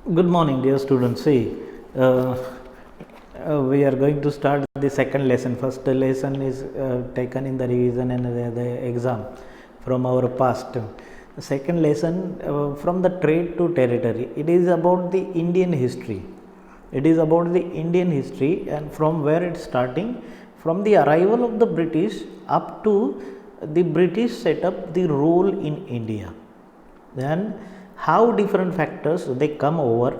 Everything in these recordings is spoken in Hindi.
Good morning, dear students. See, we are going to start the second lesson. First lesson is taken in the revision and the exam from our past. The second lesson from the trade to territory. It is about the Indian history. It is about the Indian history and from where it's starting, from the arrival of the British up to the British set up the rule in India. Then how different factors they come over,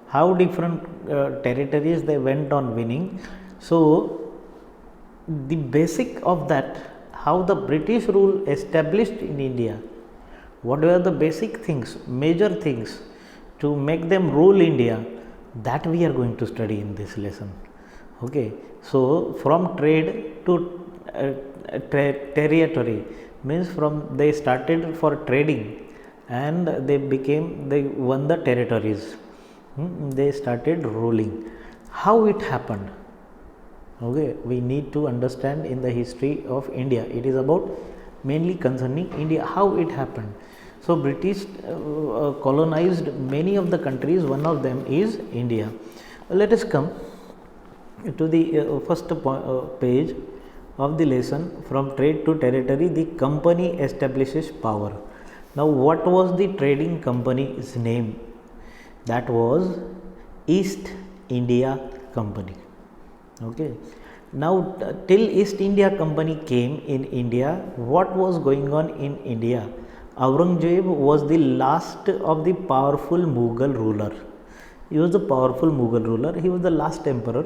how different territories they went on winning. So the basic of that, how the British rule established in India, what were the basic things, major things to make them rule India, that we are going to study in this lesson. Okay, so from trade to territory means from they started for trading and they won the territories. They started ruling. How it happened? Okay, we need to understand in the history of India. It is about mainly concerning India, how it happened. So British colonized many of the countries. One of them is India. Let us come to the first page of the lesson. From trade to territory, the company establishes power. Now, what was the trading company's name? That was East India Company. Okay. Now, till East India Company came in India, what was going on in India? Aurangzeb was the last of the powerful Mughal ruler. He was the powerful Mughal ruler. He was the last emperor,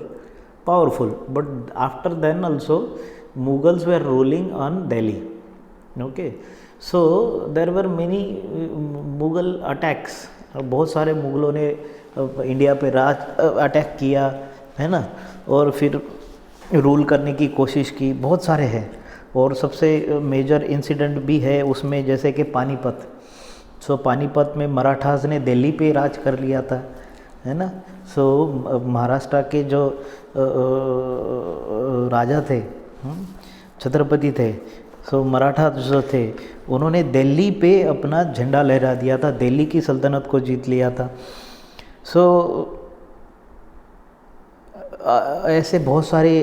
powerful. But after then also, Mughals were ruling on Delhi. Okay. So there were many Mughal attacks. बहुत सारे मुग़लों ने इंडिया पे राज अटैक किया है ना, और फिर रूल करने की कोशिश की. बहुत सारे हैं और सबसे मेजर इंसिडेंट भी है उसमें, जैसे कि पानीपत. सो पानीपत में मराठास ने दिल्ली पे राज कर लिया था, है ना. सो महाराष्ट्र के जो राजा थे, छत्रपति थे, सो मराठा जो थे उन्होंने दिल्ली पे अपना झंडा लहरा दिया था, दिल्ली की सल्तनत को जीत लिया था. सो ऐसे बहुत सारे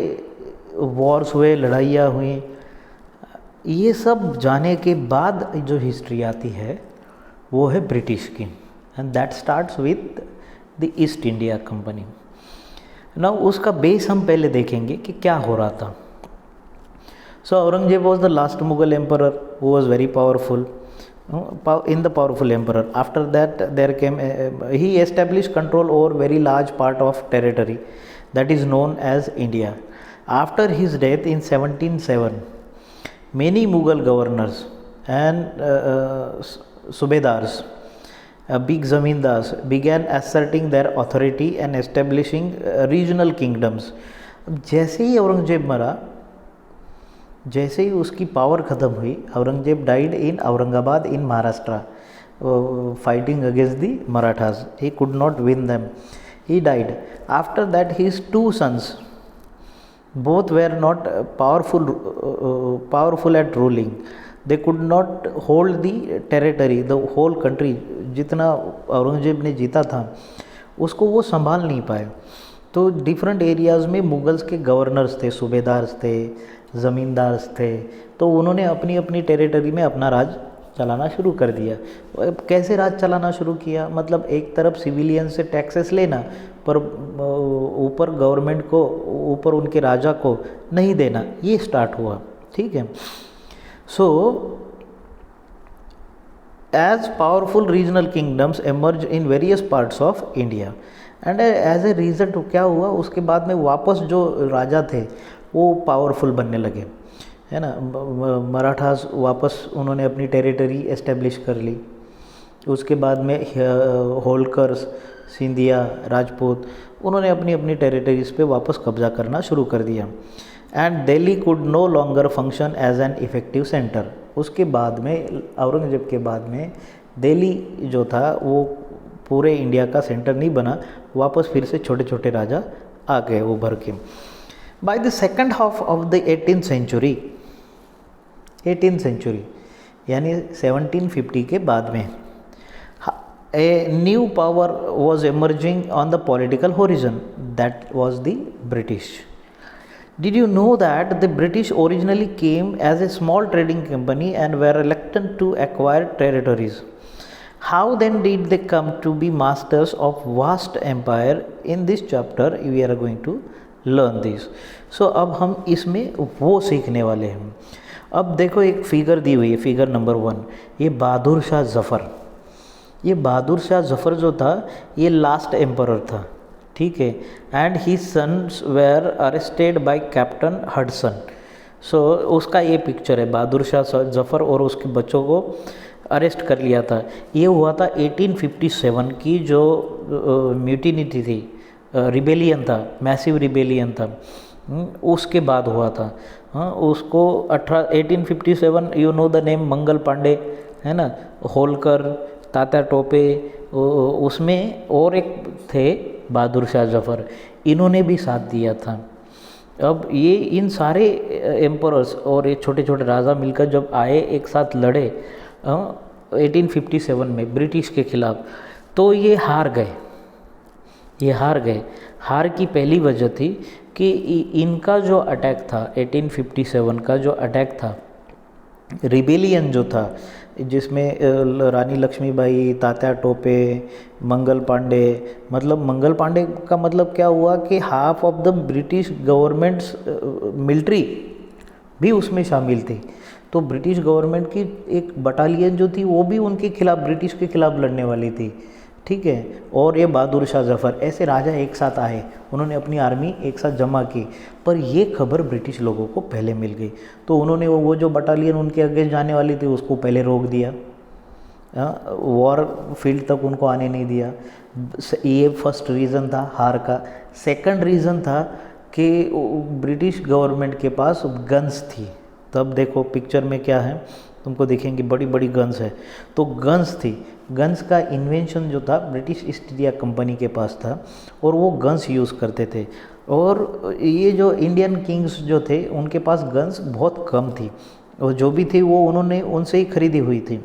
वॉर्स हुए, लड़ाइयाँ हुई. ये सब जाने के बाद जो हिस्ट्री आती है वो है ब्रिटिश की, and that starts with the East India company. Now उसका बेस हम पहले देखेंगे कि क्या हो रहा था. So Aurangzeb was the last Mughal emperor who was very powerful, in the powerful emperor. After that there came he established control over very large part of territory that is known as India. After his death in 1707, many Mughal governors and subedars, big zamindars, began asserting their authority and establishing regional kingdoms. जैसे ही औरंगजेब मरा, जैसे ही उसकी पावर ख़त्म हुई, Aurangzeb died in Aurangabad in Maharashtra, fighting against the Marathas. He could not win them, he died. After that his two sons both were not powerful at ruling. They could not hold the territory, the whole country. जितना औरंगजेब ने जीता था उसको वो संभाल नहीं पाए. तो डिफरेंट एरियाज़ में मुगल्स के गवर्नर्स थे, सूबेदार्स थे, ज़मींदार्स थे. तो उन्होंने अपनी अपनी टेरिटरी में अपना राज चलाना शुरू कर दिया. कैसे राज चलाना शुरू किया? मतलब एक तरफ सिविलियन से टैक्सेस लेना, पर ऊपर गवर्नमेंट को, ऊपर उनके राजा को नहीं देना. ये स्टार्ट हुआ. ठीक है. So as powerful regional kingdoms emerge in various parts of India, and as a result क्या हुआ, उसके बाद में वापस जो राजा थे वो पावरफुल बनने लगे, है ना. मराठास वापस उन्होंने अपनी टेरिटरी एस्टेब्लिश कर ली. उसके बाद में होलकर्स, सिंधिया, राजपूत, उन्होंने अपनी अपनी टेरिटरीज पे वापस कब्जा करना शुरू कर दिया. And Delhi could no longer function as an effective centre. उसके बाद में, औरंगजेब के बाद में, दिल्ली जो था वो पूरे इंडिया का सेंटर नहीं बना. वापस फिर से छोटे छोटे राजा आ गए उभर के. By the second half of the 18th century यानी 1750 के बाद में, a new power was emerging on the political horizon. That was the British. Did you know that the British originally came as a small trading company and were reluctant to acquire territories? How then did they come to be masters of vast empire? In this chapter we are going to learn this. So अब हम इसमें वो सीखने वाले हैं. अब देखो एक फिगर दी हुई है, फिगर नंबर 1. ये बहादुर शाह जफ़र, ये बहादुर शाह जफ़र जो था ये लास्ट एम्परर था, ठीक है. And his sons were arrested by Captain Hudson. So उसका ये पिक्चर है, बहादुर शाह जफ़र और उसके बच्चों को अरेस्ट कर लिया था. ये हुआ था 1857 की जो म्यूटिनिटी थी, रिबेलियन था, मैसिव रिबेलियन था, उसके बाद हुआ था. हाँ, उसको 1857, you know the name Mangal Pandey है ना, होलकर, तात्या टोपे, उसमें और एक थे बहादुर शाह जफ़र, इन्होंने भी साथ दिया था. अब ये इन सारे एम्परर्स और ये छोटे छोटे राजा मिलकर जब आए, एक साथ लड़े 1857 में ब्रिटिश के खिलाफ, तो ये हार गए. ये हार गए. हार की पहली वजह थी कि इनका जो अटैक था 1857 का जो अटैक था, रिबेलियन जो था, जिसमें रानी लक्ष्मीबाई, तात्या टोपे, मंगल पांडे, मतलब मंगल पांडे का मतलब क्या हुआ कि half of the British governments military भी उसमें शामिल थी. तो ब्रिटिश गवर्नमेंट की एक बटालियन जो थी वो भी उनके खिलाफ, ब्रिटिश के खिलाफ लड़ने वाली थी, ठीक है. और ये बहादुर शाह जफ़र, ऐसे राजा एक साथ आए, उन्होंने अपनी आर्मी एक साथ जमा की, पर ये खबर ब्रिटिश लोगों को पहले मिल गई. तो उन्होंने वो जो बटालियन उनके अगेंस्ट जाने वाली थी उसको पहले रोक दिया, वॉर फील्ड तक उनको आने नहीं दिया. ये फर्स्ट रीज़न था हार का. सेकंड रीज़न था कि ब्रिटिश गवर्नमेंट के पास गन्स थी. तब देखो पिक्चर में क्या है, तुमको दिखेंगे बड़ी बड़ी गन्स है. तो गन्स थी. गन्स का इन्वेंशन जो था ब्रिटिश ईस्ट इंडिया कंपनी के पास था, और वो गन्स यूज़ करते थे. और ये जो इंडियन किंग्स जो थे उनके पास गन्स बहुत कम थी, और जो भी थी वो उन्होंने उनसे ही खरीदी हुई थी.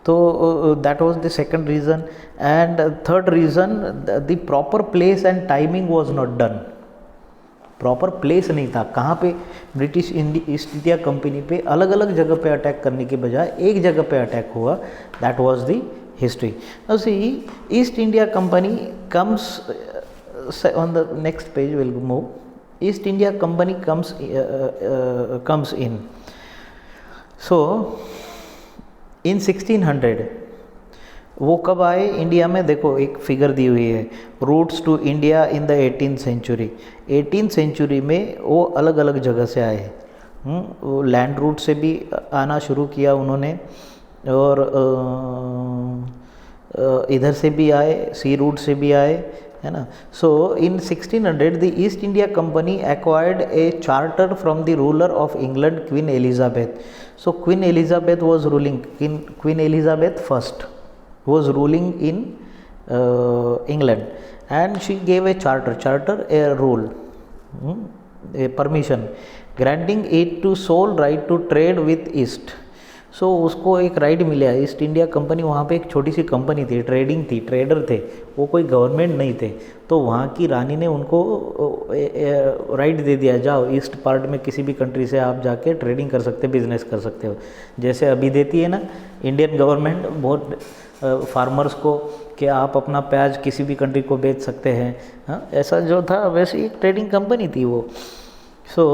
तो that was the second reason. And third reason, the proper place and timing was not done. Proper place नहीं था. कहाँ पे ब्रिटिश ईस्ट इंडिया कंपनी पे अलग अलग जगह पे अटैक करने के बजाय एक जगह पे अटैक हुआ. That was the history. Now see, East India Company comes on the next page, will move. East India Company comes in. So in 1600 वो कब आए इंडिया में? देखो एक फिगर दी हुई है, routes to India in the 18th century. 18th century में वो अलग अलग जगह से आए. वो लैंड रूट से भी आना शुरू किया उन्होंने, और इधर से भी आए, सी रूट से भी आए, है ना. सो in 1600 the East India company acquired A charter from the ruler of England, queen Elizabeth. So queen Elizabeth was ruling, queen Elizabeth first was ruling in England, and she gave a charter, a rule, a permission granting it to sole right to trade with East. सो उसको एक राइट मिला. ईस्ट इंडिया कंपनी, वहाँ पे एक छोटी सी कंपनी थी, ट्रेडिंग थी, ट्रेडर थे, वो कोई गवर्नमेंट नहीं थे. तो वहाँ की रानी ने उनको राइट दे दिया, जाओ ईस्ट पार्ट में किसी भी कंट्री से आप जाके ट्रेडिंग कर सकते, बिजनेस कर सकते हो. जैसे अभी देती है ना इंडियन गवर्नमेंट बहुत फार्मर्स को कि आप अपना प्याज किसी भी कंट्री को बेच सकते हैं. हाँ, ऐसा जो था वैसे एक ट्रेडिंग कंपनी थी वो. So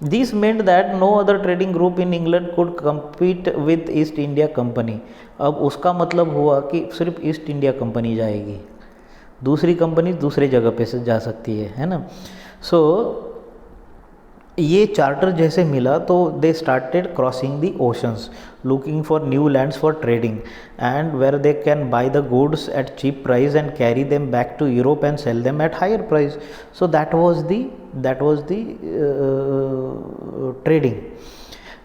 this meant that no other trading group in England could compete with East India Company. अब उसका मतलब हुआ कि सिर्फ ईस्ट इंडिया कंपनी जाएगी, दूसरी कंपनी दूसरी जगह पे से जा सकती है ना. सो ये चार्टर जैसे मिला तो they started crossing the oceans, looking for new lands for trading, and where they can buy the goods at cheap price and carry them back to Europe and sell them at higher price. So that was the trading.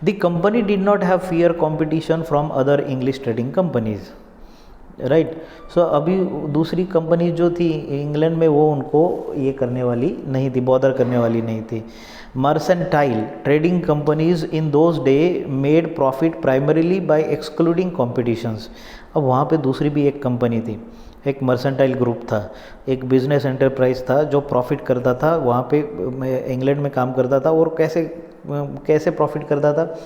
The company did not have fear competition from other English trading companies, right. So अभी दूसरी कंपनी जो थी इंग्लैंड में वो उनको ये करने वाली नहीं थी, बॉदर करने वाली नहीं थी. Mercantile trading companies in those days made profit primarily by excluding competitions. अब वहाँ पे दूसरी भी एक कंपनी थी, एक मर्सेंटाइल ग्रुप था, एक बिजनेस एंटरप्राइज था जो प्रॉफिट करता था, वहाँ पे इंग्लैंड में काम करता था। और कैसे कैसे प्रॉफिट करता था,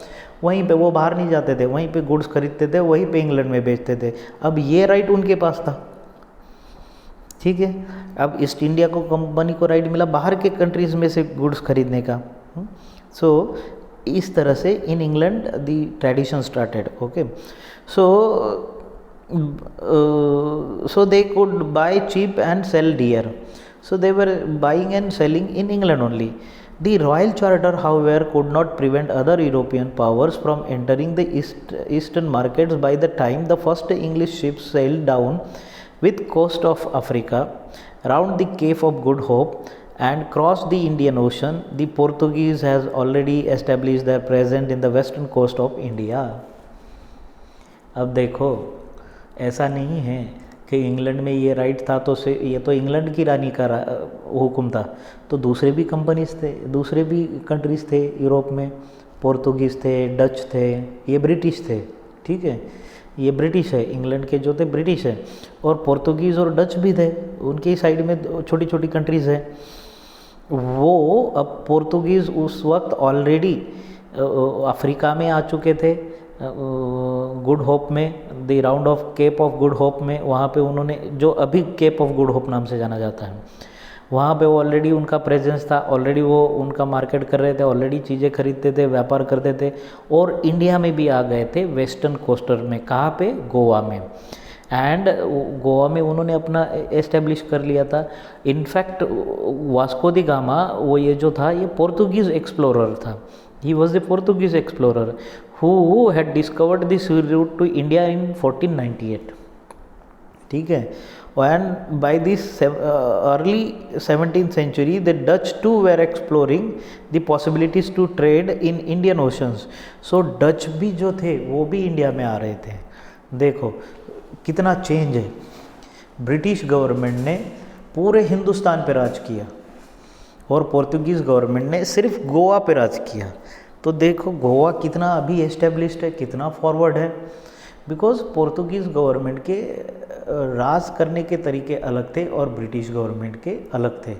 वहीं पे वो बाहर नहीं जाते थे, वहीं पे गुड्स खरीदते थे, वहीं पे इंग्लैंड में बेचते थे। अब ये राइट उनके पास था, ठीक है। अब ईस्ट इंडिया को कंपनी को राइट मिला बाहर के कंट्रीज़ में से गुड्स खरीदने का। सो इस तरह से in England the tradition started, okay. So they could buy cheap and sell dear. So they were buying and selling in England only. The Royal Charter, however, could not prevent other European powers from entering the eastern markets. By the time the first English ships sailed down with coast of Africa, round the Cape of Good Hope, and crossed the Indian Ocean, the Portuguese has already established their presence in the western coast of India. अब देखो, ऐसा नहीं है कि इंग्लैंड में ये राइट था तो से ये तो इंग्लैंड की रानी का हुक्म था, तो दूसरे भी कंपनीज थे, दूसरे भी कंट्रीज़ थे यूरोप में, पोर्तुगीज़ थे, डच थे, ये ब्रिटिश थे, ठीक है। ये ब्रिटिश है, इंग्लैंड के जो थे ब्रिटिश है, और पोर्तुगीज़ और डच भी थे, उनकी साइड में छोटी छोटी कंट्रीज़ है। वो अब पोर्तुगीज़ उस वक्त ऑलरेडी अफ्रीका में आ चुके थे, गुड होप में, the round of cape of good hope में, वहाँ पे उन्होंने, जो अभी केप ऑफ गुड होप नाम से जाना जाता है, वहाँ पे वो ऑलरेडी उनका प्रेजेंस था, ऑलरेडी वो उनका मार्केट कर रहे थे, ऑलरेडी चीज़ें खरीदते थे, व्यापार करते थे, और इंडिया में भी आ गए थे वेस्टर्न कोस्टर में। कहाँ पे? गोवा में। एंड गोवा में उन्होंने अपना एस्टेब्लिश कर लिया था। इनफैक्ट वास्को दी गामा, वो ये जो था, ये पोर्तुगीज़ एक्सप्लोरर था। He was the Portuguese explorer who had discovered this route to India in 1498, ठीक है। and by this early 17th century the Dutch too were exploring the possibilities to trade in Indian oceans. so Dutch भी जो थे वो भी इंडिया में आ रहे थे। देखो कितना चेंज है। ब्रिटिश गवर्नमेंट ने पूरे हिंदुस्तान पे राज किया और पोर्तुगीज़ गवर्नमेंट ने सिर्फ गोवा पे राज किया। तो देखो गोवा कितना अभी एस्टेब्लिश्ड है, कितना फॉरवर्ड है, बिकॉज पोर्तुगीज़ गवर्नमेंट के राज करने के तरीके अलग थे और ब्रिटिश गवर्नमेंट के अलग थे,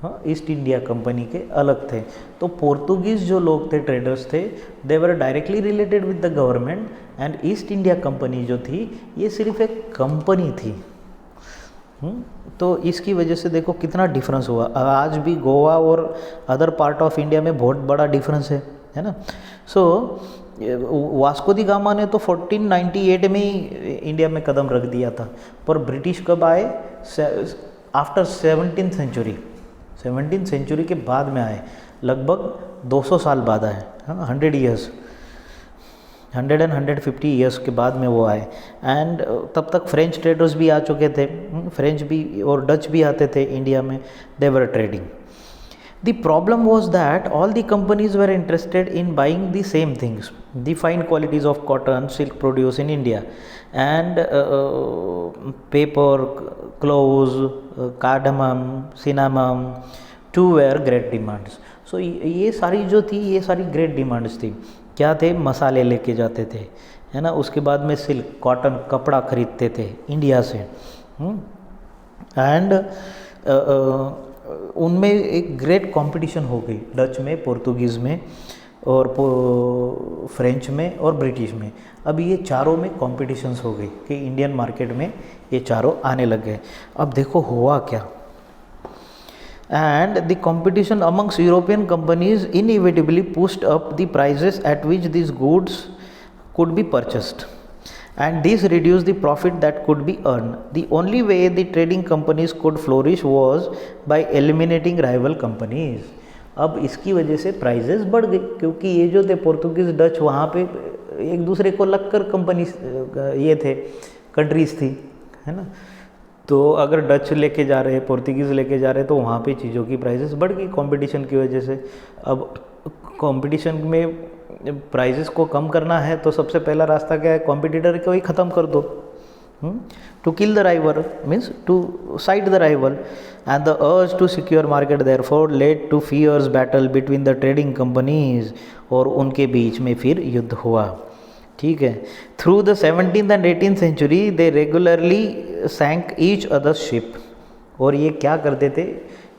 हाँ, ईस्ट इंडिया कंपनी के अलग थे। तो पोर्तुगीज़ जो लोग थे, ट्रेडर्स थे, they were directly related with the government, and East India Company जो थी ये सिर्फ एक कंपनी थी। तो इसकी वजह से देखो कितना डिफरेंस हुआ। आज भी गोवा और अदर पार्ट ऑफ इंडिया में बहुत बड़ा डिफरेंस है ना। सो वास्को दी गामा ने तो 1498 में ही इंडिया में कदम रख दिया था, पर ब्रिटिश कब आए? After 17th century, 17th century के बाद में आए, लगभग 200 साल बाद आए, 100 ईयर्स, 100 and 150 ईयर्स के बाद में वो आए। एंड तब तक फ्रेंच ट्रेडर्स भी आ चुके थे, फ्रेंच भी और डच भी आते थे इंडिया में, दे वर trading. The problem was that all the companies were interested in buying the same things, the fine qualities of cotton, silk produce in India, and paper, cloves, cardamom, cinnamon, too were great demands. So ये सारी जो थी, ये सारी great demands थी। क्या थे? मसाले लेके जाते थे, है ना। उसके बाद में सिल्क, कॉटन, कपड़ा खरीदते थे इंडिया से, एंड उनमें एक ग्रेट कंपटीशन हो गई, डच में, पोर्तुगीज़ में, और फ्रेंच में और ब्रिटिश में। अब ये चारों में कॉम्पिटिशन्स हो गई कि इंडियन मार्केट में ये चारों आने लग गए। अब देखो हुआ क्या, and the competition amongst European companies inevitably pushed up the prices at which this goods could be purchased, and this reduced the profit that could be earned. The only way the trading companies could flourish was by eliminating rival companies. अब इसकी वजह से प्राइजेस बढ़ गई, क्योंकि ये जो थे पोर्तुगीज़, डच, वहाँ पे एक दूसरे को लगकर कंपनी ये थे, कंट्रीज़ थी, है ना। तो अगर डच लेके जा रहे, पोर्तुगीज़ लेके जा रहे, तो वहाँ पे चीज़ों की प्राइजेस बढ़ गई कंपटीशन की वजह से। अब कंपटीशन में प्राइजेस को कम करना है तो सबसे पहला रास्ता क्या है? कॉम्पिटिटर को ही ख़त्म कर दो। To kill the rival means to side the rival, and the urge to secure market therefore led to fierce battle between the trading companies, और उनके बीच में फिर युद्ध हुआ। ठीक है। Through the 17th and 18th century they regularly sank each others ship. और ये क्या करते थे,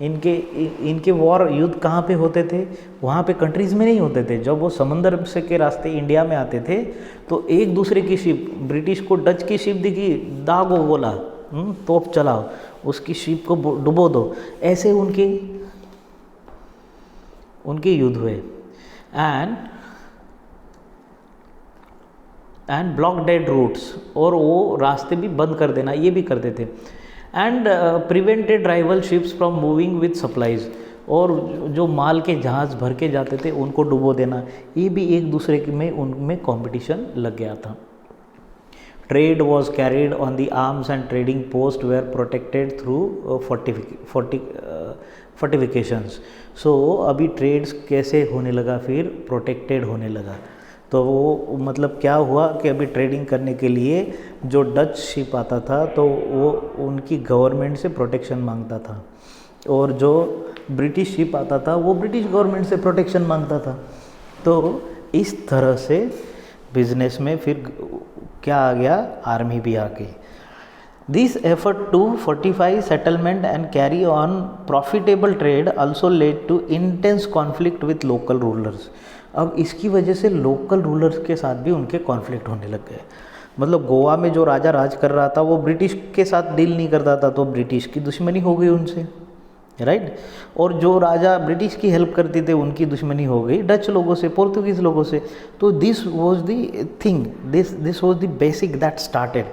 इनके वॉर युद्ध कहाँ पे होते थे, वहाँ पे कंट्रीज़ में नहीं होते थे। जब वो समंदर से के रास्ते इंडिया में आते थे तो एक दूसरे की शिप, ब्रिटिश को डच की शिप दिखी, दागो बोला, तोप चलाओ, उसकी शिप को डुबो दो, ऐसे उनके युद्ध हुए। एंड ब्लॉक डेड रूट्स, और वो रास्ते भी बंद कर देना, ये भी करते थे। And prevented rival ships from moving with supplies, और जो माल के जहाज़ भर के जाते थे उनको डुबो देना, ये भी एक दूसरे में उनमें कंपटीशन लग गया था। Trade was carried on the arms and trading post were protected through fortifications. So अभी ट्रेड्स कैसे होने लगा, फिर प्रोटेक्टेड होने लगा। तो वो मतलब क्या हुआ कि अभी ट्रेडिंग करने के लिए जो डच शिप आता था तो वो उनकी गवर्नमेंट से प्रोटेक्शन मांगता था, और जो ब्रिटिश शिप आता था वो ब्रिटिश गवर्नमेंट से प्रोटेक्शन मांगता था। तो इस तरह से बिजनेस में फिर क्या आ गया, आर्मी भी आ गई। This effort to fortify settlement and carry on profitable trade also led to intense conflict with local rulers. अब इसकी वजह से लोकल रूलर्स के साथ भी उनके कॉन्फ्लिक्ट होने लग गए। मतलब गोवा में जो राजा राज कर रहा था वो ब्रिटिश के साथ डील नहीं करता था, तो ब्रिटिश की दुश्मनी हो गई उनसे, राइट। और जो राजा ब्रिटिश की हेल्प करते थे उनकी दुश्मनी हो गई डच लोगों से, पोर्तुगीज़ लोगों से। तो this was the thing, this was the basic that started.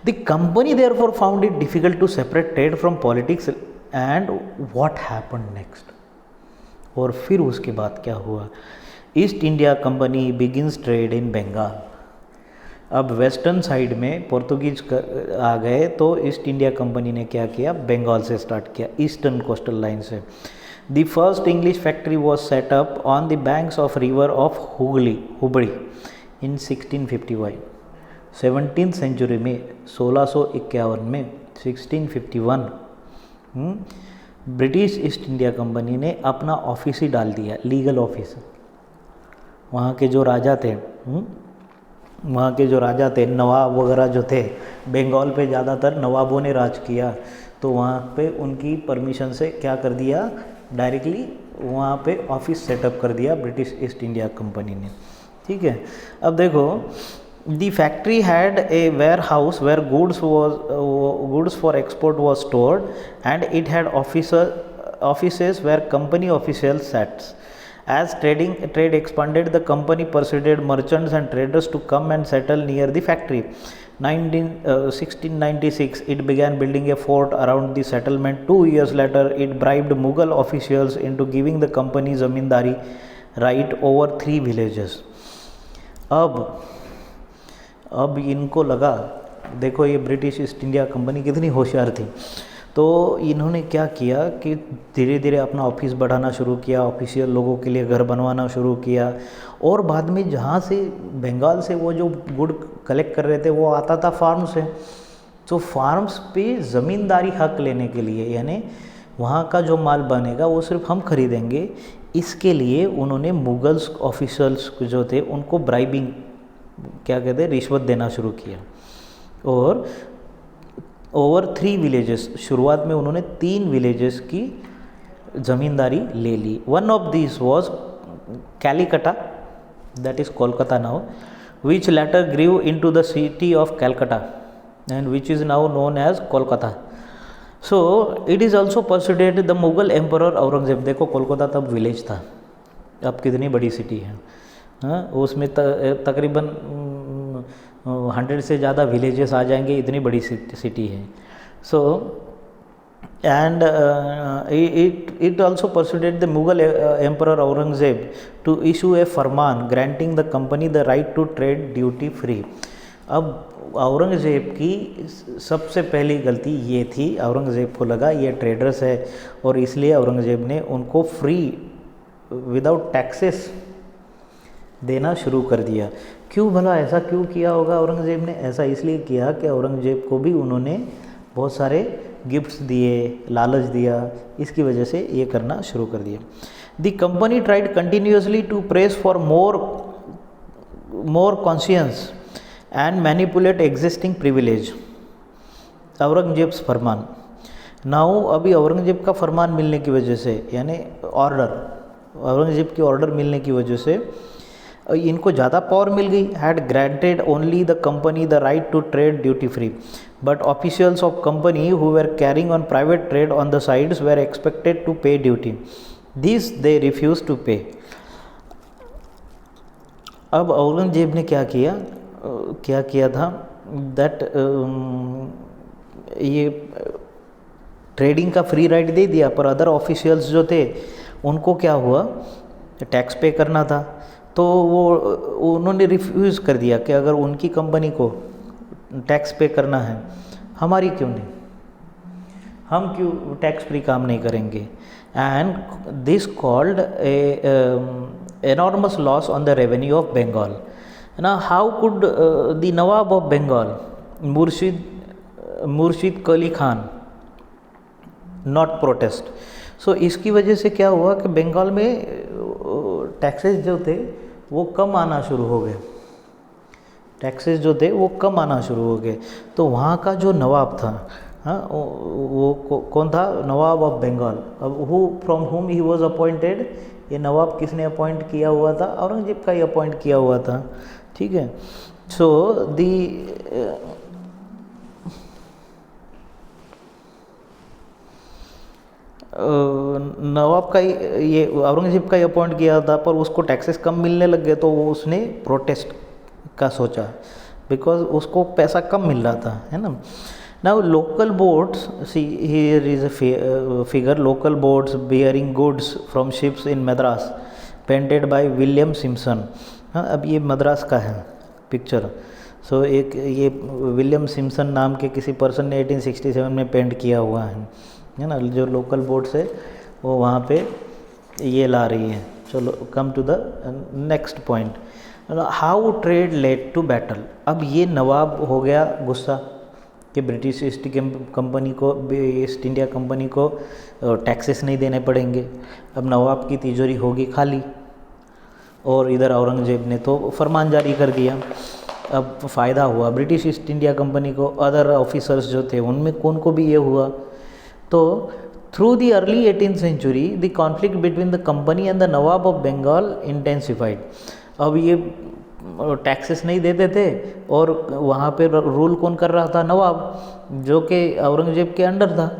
The company therefore found it difficult to separate trade from politics. And what happened next, और फिर उसके बाद क्या हुआ, East India Company begins trade in Bengal. अब वेस्टर्न साइड में पोर्तुगीज आ गए तो ईस्ट इंडिया कंपनी ने क्या किया, बंगाल से स्टार्ट किया, ईस्टर्न कोस्टल लाइन से। The first English factory was set up on the banks of river of हुबड़ी इन 1651। 17th सेंचुरी में 1651 में 1651 ब्रिटिश ईस्ट इंडिया कंपनी ने अपना ऑफिस ही डाल दिया, लीगल ऑफिस। वहाँ के जो राजा थे, नवाब वगैरह जो थे, बंगाल पे ज़्यादातर नवाबों ने राज किया, तो वहाँ पे उनकी परमिशन से क्या कर दिया, डायरेक्टली वहाँ पे ऑफिस सेटअप कर दिया ब्रिटिश ईस्ट इंडिया कंपनी ने। ठीक है। अब देखो, the factory had a warehouse where goods for export was stored and it had offices where company officials sat. As trade expanded, the company persuaded merchants and traders to come and settle near the factory. 1696, it began building a fort around the settlement. 2 years later, it bribed Mughal officials into giving the company zamindari right over 3 villages. अब इनको लगा, देखो ये ब्रिटिश ईस्ट इंडिया कंपनी कितनी होशियार थी। तो इन्होंने क्या किया कि धीरे धीरे अपना ऑफिस बढ़ाना शुरू किया, ऑफिशियल लोगों के लिए घर बनवाना शुरू किया, और बाद में जहाँ से बंगाल से वो जो गुड़ कलेक्ट कर रहे थे वो आता था फार्म से। तो फार्म्स पे ज़मींदारी हक लेने के लिए, यानी वहाँ का जो माल बनेगा वो सिर्फ हम खरीदेंगे, इसके लिए उन्होंने मुगल्स ऑफिसर्स जो थे उनको ब्राइबिंग, क्या कहते हैं, रिश्वत देना शुरू किया। और ओवर 3 विलेजेस, शुरुआत में उन्होंने 3 विलेजेस की ज़मींदारी ले ली। One of this was Kalikata, that is Kolkata now, which later grew into the city of Calcutta and which is now known as Kolkata. So it is also persuaded the Mughal emperor Aurangzeb. देखो कोलकाता तब विलेज था, अब कितनी बड़ी सिटी है। हाँ, उसमें तकरीबन 100 से ज़्यादा विलेजेस आ जाएंगे, इतनी बड़ी सिटी है। So and it also persuaded the Mughal emperor Aurangzeb to issue a farman granting the company the right to trade duty free. अब औरंगजेब की सबसे पहली गलती ये थी, औरंगजेब को लगा ये ट्रेडर्स है, और इसलिए औरंगजेब ने उनको फ्री विदाउट टैक्सेस देना शुरू कर दिया। क्यों भला ऐसा क्यों किया होगा औरंगजेब ने? ऐसा इसलिए किया कि औरंगजेब को भी उन्होंने बहुत सारे गिफ्ट्स दिए, लालच दिया, इसकी वजह से ये करना शुरू कर दिया। The company tried continuously to press for more more conscious and manipulate existing privilege. Aurangzeb's फरमान. नाउ अभी औरंगजेब का फरमान मिलने की वजह से, यानी ऑर्डर, औरंगजेब की ऑर्डर मिलने की वजह से इनको ज़्यादा पावर मिल गई. Had granted only the company the right to trade duty free, but officials of company who were carrying on private trade on the sides were expected to pay duty. This they refuse to pay. अब औरंगजेब ने क्या किया था दैट ये ट्रेडिंग का फ्री राइट दे दिया, पर अदर ऑफिशियल्स जो थे उनको क्या हुआ, टैक्स पे करना था. तो वो उन्होंने रिफ्यूज़ कर दिया कि अगर उनकी कंपनी को टैक्स पे करना है, हमारी क्यों नहीं, हम क्यों टैक्स फ्री काम नहीं करेंगे. And this called enormous loss on the revenue of Bengal. Now, how could the Nawab of Bengal, Murshid Qali Khan, not protest? So इसकी वजह से क्या हुआ कि बंगाल में टैक्सेस जो थे वो कम आना शुरू हो गए. टैक्सेस जो थे वो कम आना शुरू हो गए. तो वहाँ का जो नवाब था, हाँ, वो कौन था, नवाब ऑफ बंगाल. अब फ्रॉम हुम ही वॉज अपॉइंटेड, ये नवाब किसने अपॉइंट किया हुआ था, औरंगजेब का ही अपॉइंट किया हुआ था. ठीक है. सो नवाब का ये औरंगजेब का ही अपॉइंट किया था, पर उसको टैक्सेस कम मिलने लग गए तो वो उसने प्रोटेस्ट का सोचा, बिकॉज उसको पैसा कम मिल रहा था, है ना. Now local boats, see here is a figure, local boats bearing goods from ships in Madras, painted by William Simpson. हाँ, अब ये मद्रास का है पिक्चर. सो एक ये विलियम सिम्पसन नाम के किसी पर्सन ने 1867 में पेंट किया हुआ है ना. जो लोकल बोट्स है वो वहाँ पे ये ला रही है. चलो come to the next point, how trade led to battle. अब ये नवाब हो गया गुस्सा कि ब्रिटिश ईस्ट कंपनी को, ईस्ट इंडिया कंपनी को टैक्सेस नहीं देने पड़ेंगे. अब नवाब की तिजोरी होगी खाली. और इधर औरंगजेब ने तो फरमान जारी कर दिया. अब फ़ायदा हुआ ब्रिटिश ईस्ट इंडिया कंपनी को, अदर ऑफिसर्स जो थे उनमें कौन को भी ये हुआ. तो through the early 18th century the conflict between the company and the nawab of Bengal intensified. अब ये टैक्सेस नहीं देते थे और वहाँ पे रूल कौन कर रहा था, नवाब, जो कि औरंगजेब के अंडर था.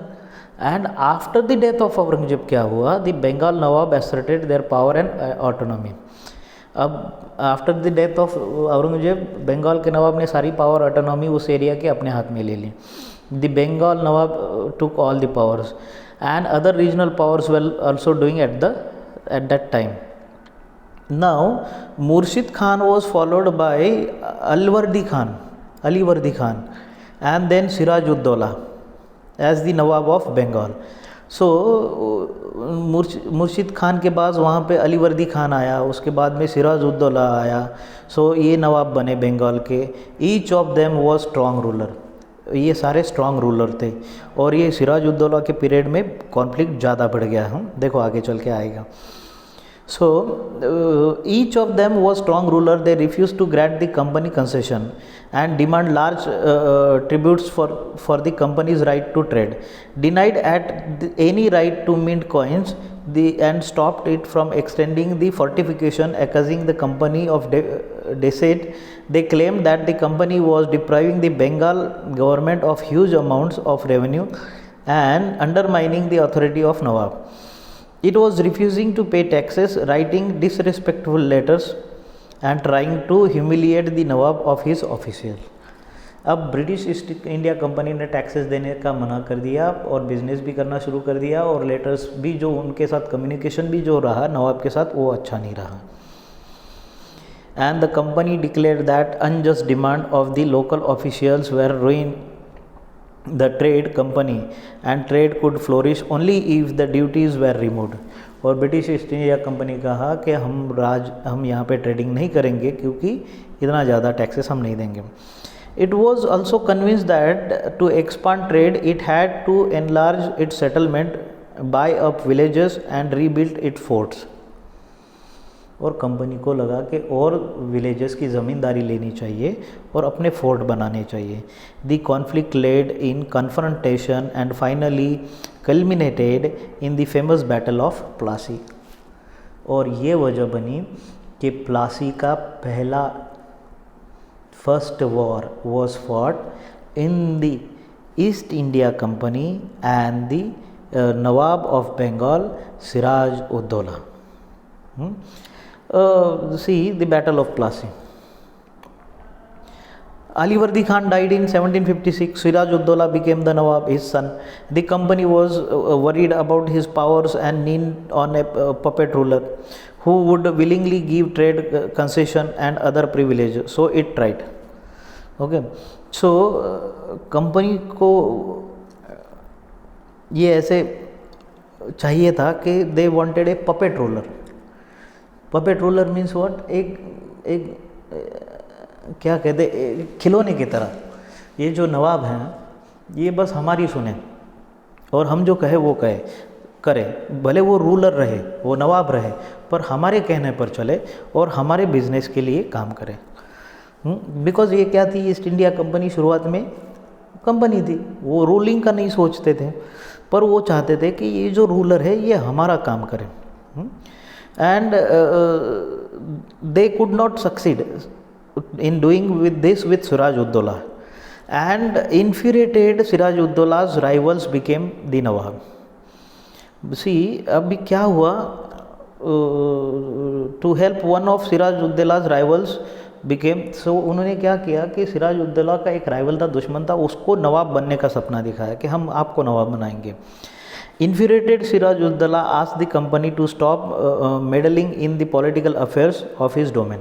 And after the death of Aurangzeb क्या हुआ, the Bengal nawab asserted their power and autonomy. अब after the death of Aurangzeb Bengal के नवाब ने सारी पावर ऑटोनॉमी उस एरिया के अपने हाथ में ले ली. The Bengal nawab took all the powers and other regional powers well also doing at that time. Now Murshid Khan was followed by Alivardi Khan and then Siraj-ud-Daulah as the Nawab of Bengal. So मुर्शिद खान के बाद वहाँ पे अलीवर्दी खान आया, उसके बाद में सिराज-उद-दौला आया. सो ये नवाब बने बंगाल के. Each of them was strong ruler. ये सारे स्ट्रॉन्ग रूलर थे. और ये सिराज-उद-दौला के पीरियड में कॉन्फ्लिक्ट ज़्यादा बढ़ गया. हम देखो आगे चल के आएगा. So each of them was strong ruler. They refused to grant the company concession and demand large tributes for the company's right to trade. Denied any right to mint coins and stopped it from extending the fortification, accusing the company of deceit. They claimed that the company was depriving the Bengal government of huge amounts of revenue and undermining the authority of Nawab. It was refusing to pay taxes, writing disrespectful letters and trying to humiliate the Nawab of his official. अब ब्रिटिश ईस्ट इंडिया कंपनी ने टैक्सेस देने का मना कर दिया और बिजनेस भी करना शुरू कर दिया, और लेटर्स भी जो उनके साथ कम्युनिकेशन भी जो रहा नवाब के साथ वो अच्छा नहीं रहा. And the company declared that unjust demand of the local officials were ruining the trade company and trade could flourish only if the duties were removed. और ब्रिटिश ईस्ट इंडिया कंपनी कहा कि हम यहाँ पे ट्रेडिंग नहीं करेंगे क्योंकि इतना ज़्यादा टैक्सेस हम नहीं देंगे. It was also convinced that to expand trade it had to enlarge its settlement, buy up villages and rebuild its forts. और कंपनी को लगा कि और विलेजेस की ज़मींदारी लेनी चाहिए और अपने फोर्ट बनाने चाहिए। The conflict led in confrontation and finally culminated in the famous battle of Plassey. और ये वजह बनी कि प्लासी का पहला first war was fought in the East India Company and the nawab of Bengal Siraj ud Daulah. See the battle of Plassey. Ali Vardi Khan died in 1756. Siraj ud Dowla became the Nawab, his son. The company was worried about his powers and leaned on a puppet ruler who would willingly give trade concession and other privileges. So it tried. Okay. So company को ये ऐसे चाहिए था कि they wanted a puppet ruler. Puppet ruler means what, एक क्या कहते खिलौने की तरह। ये जो नवाब हैं ये बस हमारी सुने और हम जो कहे वो करे, भले वो रूलर रहे, वो नवाब रहे, पर हमारे कहने पर चले और हमारे बिजनेस के लिए काम करे। बिकॉज़ ये क्या थी, ईस्ट इंडिया कंपनी शुरुआत में कंपनी थी, वो रूलिंग का नहीं सोचते थे, पर वो चाहते थे कि ये जो रूलर है ये हमारा काम करे। And they could not succeed in doing with this with Siraj ud Dowla, and infuriated Siraj ud Dowla's rivals became the Nawab. See, अभी क्या हुआ, to help one of Siraj ud Dowla's rivals became, so उन्होंने क्या किया कि सिराज उद दौला का एक राइवल था, दुश्मन था, उसको नवाब बनने का सपना दिखाया कि हम आपको नवाब बनाएंगे। Infuriated Siraj ud Dowla asked the company to stop meddling in the political affairs of his domain.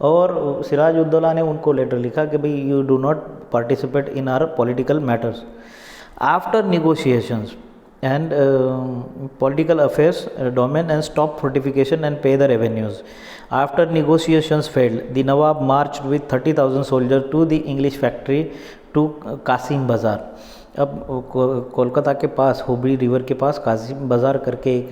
और सिराज उद दौला ने उनको लेटर लिखा कि भाई you do not participate in our political matters. After negotiations and political affairs domain and stop fortification and pay the revenues. After negotiations failed, the nawab marched with 30,000 soldier to the English factory to Kasim Bazaar. अब कोलकाता के पास हुबली रिवर के पास कासिम बाज़ार करके एक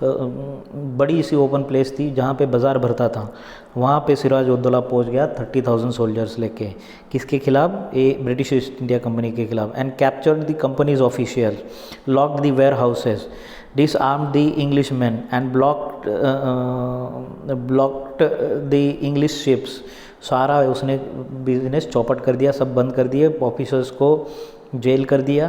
बड़ी सी ओपन प्लेस थी जहाँ पे बाज़ार भरता था, वहाँ पे सिराज उद दौला पहुँच गया 30,000 सोल्जर्स लेके। किसके खिलाफ? ये ब्रिटिश ईस्ट इंडिया कंपनी के खिलाफ। And captured the company's official, locked the warehouses, disarmed the Englishmen and blocked the English ships। सारा उसने बिजनेस चौपट कर दिया, सब बंद कर दिए, ऑफिसर्स को जेल कर दिया।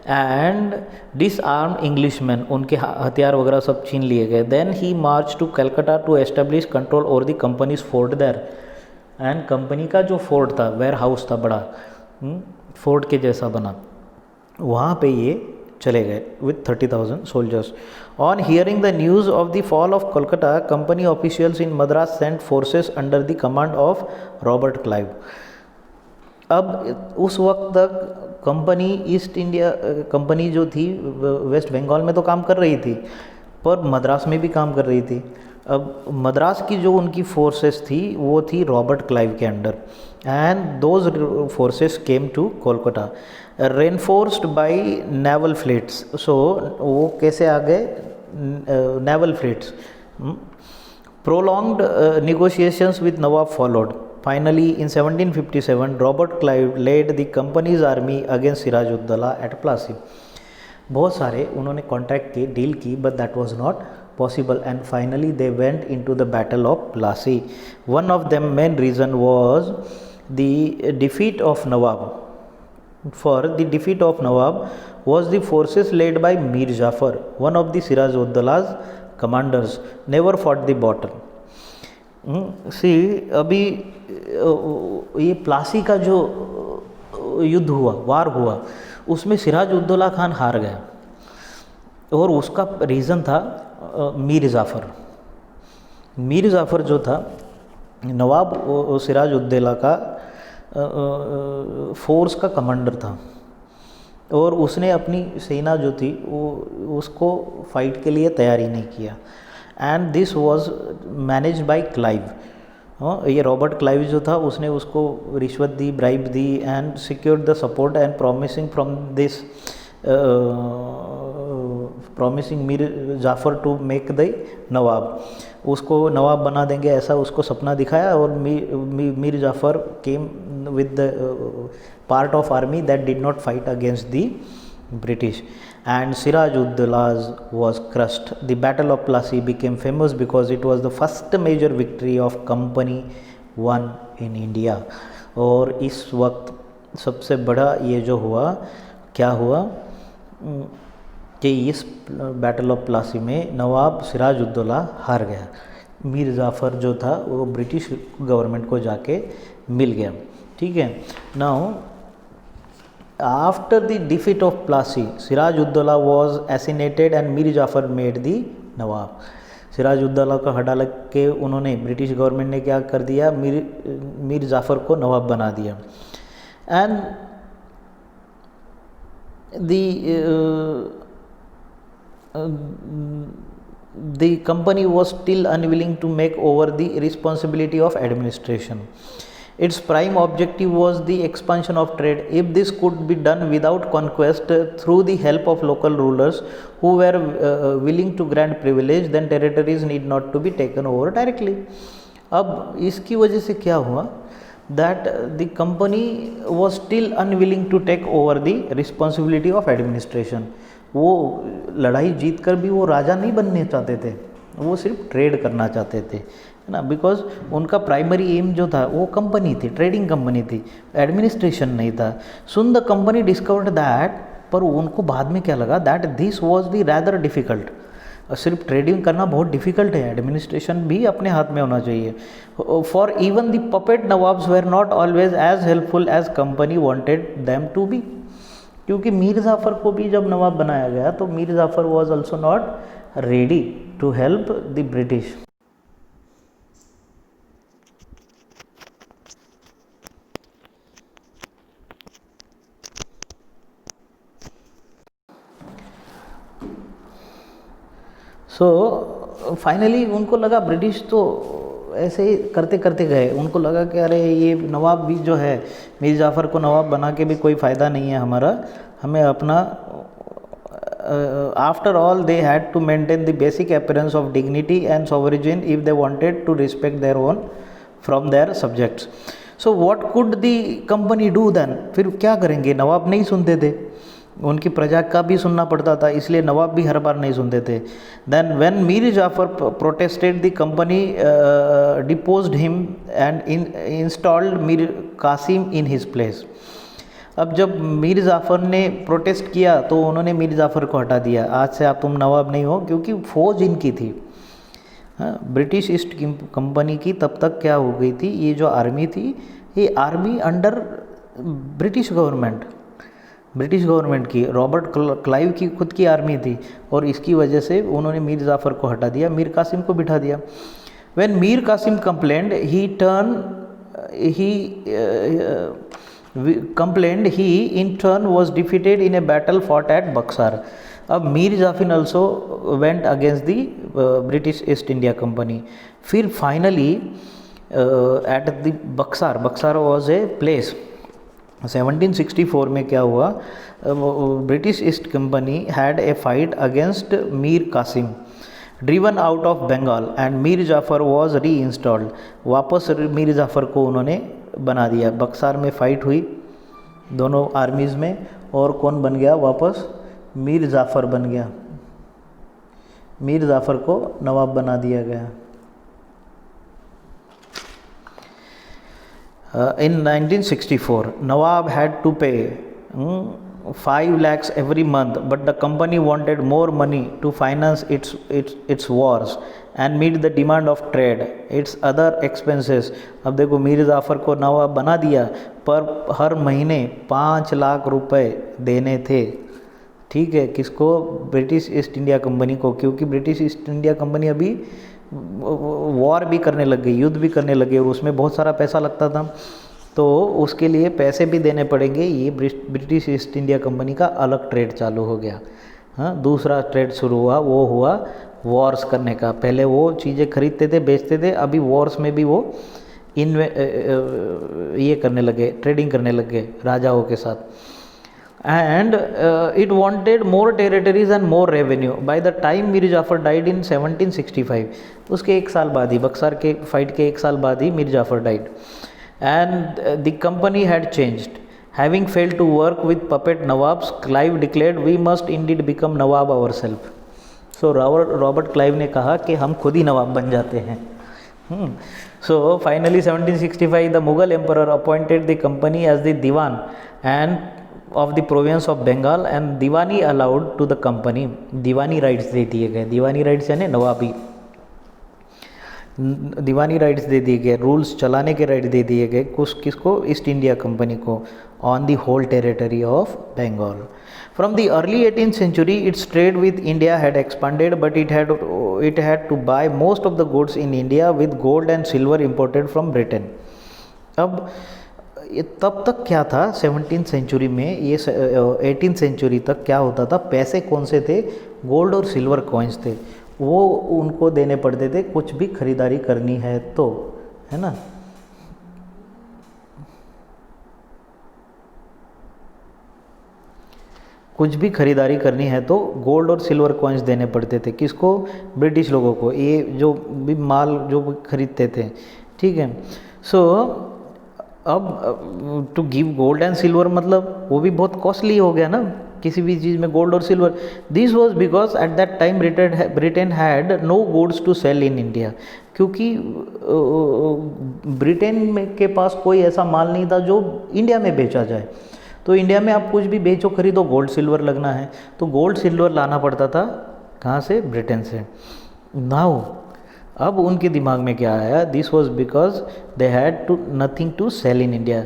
एंड डिसआर्म्ड इंग्लिशमैन, उनके हथियार वगैरह सब छीन लिए गए। Then he march to Calcutta to establish control over the company's fort there. And company का जो फोर्ट था, वेयर हाउस था बड़ा, फोर्ट के जैसा बना, वहाँ पे ये चले गए with 30,000 soldiers. On hearing the news of the fall of Kolkata, company officials in Madras sent forces under the command of Robert Clive. अब उस वक्त तक कंपनी ईस्ट इंडिया कंपनी जो थी वेस्ट बंगाल में तो काम कर रही थी, पर मद्रास में भी काम कर रही थी। अब मद्रास की जो उनकी फोर्सेस थी वो थी रॉबर्ट क्लाइव के under. And those forces came to Kolkata reinforced by naval fleets. So वो कैसे आ गए? Naval fleets. Prolonged negotiations with Nawab followed. Finally, in 1757, Robert Clive led the company's army against Siraj ud Dowla at Plassey. बहुत सारे उन्होंने कॉन्टैक्ट की, डील की, but that was not possible, and finally they went into the battle of Plassey. One of them main reason was the defeat of Nawab. For the defeat of Nawab was the forces led by Mir Jafar, one of the Siraj ud Dowla's commanders, never fought the battle. सी अभी ये प्लासी का जो युद्ध हुआ, वार हुआ, उसमें सिराज उद दौला खान हार गया और उसका रीज़न था मीर जाफ़र। मीर जाफ़र जो था नवाब सिराज उद दौला का फोर्स का कमांडर था, और उसने अपनी सेना जो थी वो उसको फाइट के लिए तैयारी नहीं किया। And this was manage by Clive. ये रॉबर्ट क्लाइव जो था उसने उसको रिश्वत दी, ब्राइब दी, and secured the support and promising from this promising Mir Jafar to make the nawab, उसको नवाब बना देंगे ऐसा उसको सपना दिखाया, और Mir Jafar came with the part of army that did not fight against the British, and Siraj-ud-Dawla was crushed. The Battle of Plassey became famous because it was the first major victory of Company won in India. और इस वक्त सबसे बड़ा ये जो हुआ, क्या हुआ कि इस बैटल ऑफ प्लासी में नवाब सिराज-उद-दौला हार गया। मीर जाफ़र जो था वो ब्रिटिश गवर्नमेंट को जाके मिल गया। ठीक है। Now after the defeat of Plassey, Siraj-ud-Dawla was assassinated and Mir Jafar made the नवाब। सिराज-उद-दौला को हटा लग के उन्होंने, ब्रिटिश गवर्नमेंट ने क्या कर दिया, मीर जाफ़र को नवाब बना दिया। And the company was still unwilling to make over the responsibility of administration. Its prime objective was the expansion of trade. If this could be done without conquest through the help of local rulers who were willing to grant privilege, then territories need not to be taken over directly. अब इसकी वजह से क्या हुआ, that the company was still unwilling to take over the responsibility of administration. वो लड़ाई जीत कर भी वो राजा नहीं बनने चाहते थे, वो सिर्फ ट्रेड करना चाहते थे, है ना। बिकॉज उनका प्राइमरी एम जो था वो कंपनी थी, ट्रेडिंग कंपनी थी, एडमिनिस्ट्रेशन नहीं था। सुन द कंपनी डिस्कवर्ड दैट, पर उनको बाद में क्या लगा, that this was the rather difficult. सिर्फ ट्रेडिंग करना बहुत डिफ़िकल्ट है, एडमिनिस्ट्रेशन भी अपने हाथ में होना चाहिए। For even the puppet nawabs were not always as helpful as company wanted them to be. क्योंकि मीर जाफ़र को भी जब नवाब बनाया गया तो Mir Jafar was also not ready to help the British. So finally उनको लगा, ब्रिटिश तो ऐसे ही करते करते गए, उनको लगा कि अरे ये नवाब भी जो है, मीर जाफ़र को नवाब बना के भी कोई फ़ायदा नहीं है हमारा, हमें अपना after all they had to maintain the basic appearance of dignity and sovereign if they wanted to respect their own from their subjects. So what could the company do then, फिर क्या करेंगे, नवाब नहीं सुनते थे, उनकी प्रजा का भी सुनना पड़ता था, इसलिए नवाब भी हर बार नहीं सुनते थे। Then when Mir Jafar protested the company deposed him and installed Mir Kasim in his place. अब जब मीर जाफ़र ने प्रोटेस्ट किया तो उन्होंने मीर जाफ़र को हटा दिया, आज से आप तुम नवाब नहीं हो, क्योंकि फ़ौज इनकी थी, हाँ, ब्रिटिश ईस्ट कंपनी की तब तक क्या हो गई थी, ये जो आर्मी थी, ये आर्मी अंडर ब्रिटिश गवर्नमेंट की, रॉबर्ट क्लाइव की खुद की आर्मी थी, और इसकी वजह से उन्होंने मीर जाफ़र को हटा दिया, मीर कासिम को बिठा दिया। When Mir Qasim complained he in turn was defeated in a battle fought at Buxar. अब Mir Jafir also went against the British East India Company. फिर finally at the Buxar was a place. 1764 में क्या हुआ, British East Company had a fight against Mir Qasim, driven out of Bengal, and Mir Jafar was reinstalled. वापस मीर जाफ़र को उन्होंने बना दिया। बक्सार में फ़ाइट हुई दोनों आर्मीज़ में, और कौन बन गया वापस, मीर जाफ़र बन गया, मीर जाफ़र को नवाब बना दिया गया। In 1964, Nawab had to pay 5 lakhs every month, but the company wanted more money to finance its wars and meet the demand of trade, its other expenses. अब देखो मीर जाफ़र को नवाब बना दिया, पर हर महीने 5 लाख रुपए देने थे, ठीक है, किसको, ब्रिटिश ईस्ट इंडिया कंपनी को, क्योंकि ब्रिटिश ईस्ट इंडिया कंपनी अभी वॉर भी करने लग गई, युद्ध भी करने लगे, और उसमें बहुत सारा पैसा लगता था, तो उसके लिए पैसे भी देने पड़ेंगे। ये ब्रिटिश ईस्ट इंडिया कंपनी का अलग ट्रेड चालू हो गया। हाँ, दूसरा ट्रेड शुरू हुआ, वो हुआ वॉर्स करने का। पहले वो चीज़ें खरीदते थे, बेचते थे, अभी वॉर्स में भी वो ये करने लगे, ट्रेडिंग करने लगे राजाओं के साथ। and it wanted more territories and more revenue. By the time Mir Jafar died in 1765, उसके एक साल बाद ही, बक्सर के फाइट के एक साल बाद ही Mir Jafar died, and the company had changed. Having failed to work with puppet Nawabs, Clive declared, "We must indeed become Nawab ourselves." So Robert Clive ने कहा कि हम खुद ही नवाब बन जाते हैं. So finally 1765 the Mughal emperor appointed the company as the Diwan and of the province of Bengal, and Diwani allowed to the company. Diwani rights दे दिए गए. दीवानी राइट्स यानी नवाबी, दीवानी राइट्स दे दिए गए, रूल्स चलाने के राइट दे दिए गए. किसको? ईस्ट इंडिया कंपनी को, on the whole territory of Bengal. From the early 18th century, its trade with India had expanded, but it had to buy most of the goods in India with gold and silver imported from Britain. अब तब तक क्या था 17th सेंचुरी में, ये 18th सेंचुरी तक क्या होता था, पैसे कौन से थे? गोल्ड और सिल्वर कॉइन्स थे. वो उनको देने पड़ते थे कुछ भी खरीदारी करनी है तो, है ना. कुछ भी खरीदारी करनी है तो गोल्ड और सिल्वर कॉइन्स देने पड़ते थे. किसको? ब्रिटिश लोगों को. ये जो भी माल जो खरीदते थे, ठीक है. सो अब to give gold and silver मतलब वो भी बहुत कॉस्टली हो गया ना, किसी भी चीज़ में गोल्ड और silver. This was because at that time Britain had no goods to sell in India. क्योंकि ब्रिटेन में के पास कोई ऐसा माल नहीं था जो इंडिया में बेचा जाए. तो इंडिया में आप कुछ भी बेचो खरीदो, गोल्ड सिल्वर लगना है, तो गोल्ड सिल्वर लाना पड़ता था. कहाँ से? ब्रिटेन से. नाउ अब उनके दिमाग में क्या आया? This was because they had to nothing to sell in India.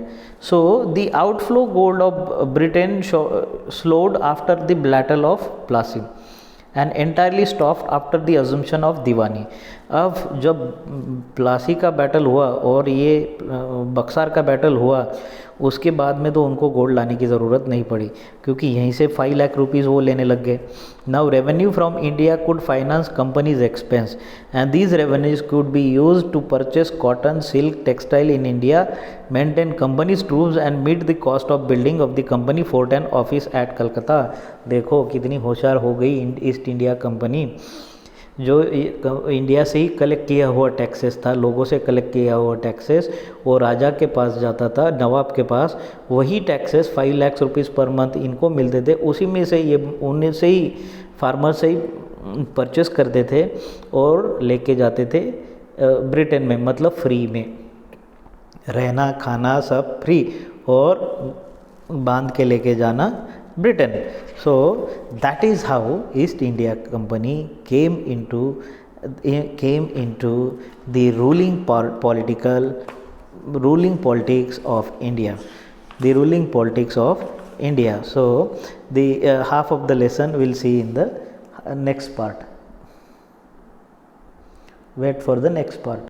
So the outflow gold of Britain slowed after the battle of Plassey and entirely stopped after the assumption of diwani. अब जब प्लासी का बैटल हुआ और ये बक्सर का बैटल हुआ, उसके बाद में तो उनको गोल्ड लाने की ज़रूरत नहीं पड़ी, क्योंकि यहीं से 5 लाख रुपीज़ वो लेने लग गए. Now revenue from India could finance companies expense and these revenues could be use to purchase cotton, silk, textile in India, maintain companies troops and meet the cost of building of the company fort and office at Calcutta. देखो कितनी होशियार हो गई ईस्ट इंडिया कंपनी. जो इंडिया से ही कलेक्ट किया हुआ टैक्सेस था, लोगों से कलेक्ट किया हुआ टैक्सेस, वो राजा के पास जाता था, नवाब के पास. वही taxes 5 lakh rupees per month इनको मिलते थे. उसी में से ये उन्हें से ही फार्मर से ही परचेस करते थे और लेके जाते थे ब्रिटेन में, मतलब फ्री में. रहना खाना सब फ्री, और बांध के लेके जाना Britain. So that is how East India Company came into the ruling politics of India. The ruling politics of India. So the half of the lesson we'll see in the next part. Wait for the next part.